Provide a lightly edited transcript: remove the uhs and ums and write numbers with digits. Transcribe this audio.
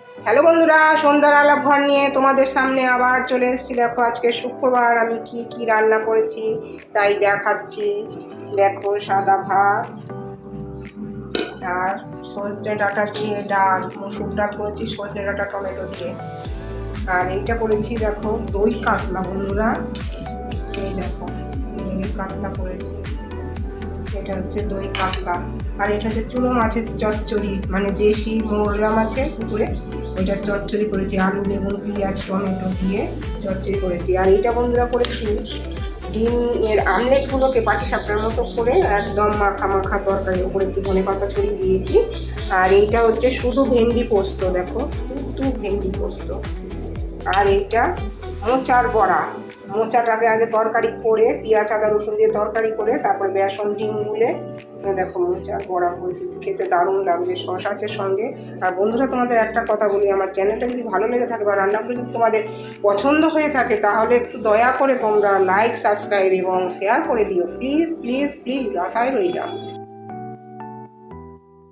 Hello বন্ধুরা, সন্ধ্যার আলাপ ঘর নিয়ে তোমাদের সামনে আবার চলে এসেছি। দেখো আজকে শুক্রবার আমি কি কি রান্না করেছি তাই দেখাচ্ছি। দেখো সাদা ভাত আর সজনে ডাঁটা দিয়ে ডাল, মসুর ডাল করেছি সজনে ডাঁটা টমেটো দিয়ে। আর এইটা করেছি দেখো দই কাতলা বন্ধুরা, এই দেখো দই কাতলা করেছি, এটা হচ্ছে দই কাতলা। আর এটা হচ্ছে চুনো মাছের চচ্চড়ি, মানে দেশি মোরলা মাছের পুকুরে ওইটার চচ্চড়ি করেছি, আলু বেগুন পেঁয়াজ টমেটো দিয়ে চচ্চড়ি করেছি। আর এইটা বন্ধুরা করেছি ডিমের আমলেটগুলোকে পাটিসাপটার মতো করে একদম মাখা মাখা তরকারি, ওপরে একটু ধনে পাতা ছড়িয়ে দিয়েছি। আর এইটা হচ্ছে শুধু ভেন্ডি পোস্ত, দেখো শুধু ভেন্ডি পোস্ত। আর এইটা মোচার বড়া, মোচাটাকে আগে তরকারি করে পেঁয়াজ আদা রসুন দিয়ে তরকারি করে তারপরে বেসন ডিম গুলে দেখো মোচার বড়া করেছি, খেতে দারুণ লাগবে শস আছে সঙ্গে। আর বন্ধুরা তোমাদের একটা কথা বলি, আমার চ্যানেলটা যদি ভালো লেগে থাকে বা রান্নাগুলো যদি তোমাদের পছন্দ হয়ে থাকে তাহলে একটু দয়া করে তোমরা লাইক সাবস্ক্রাইব এবং শেয়ার করে দিও, প্লিজ প্লিজ প্লিজ, আশায় রইলাম।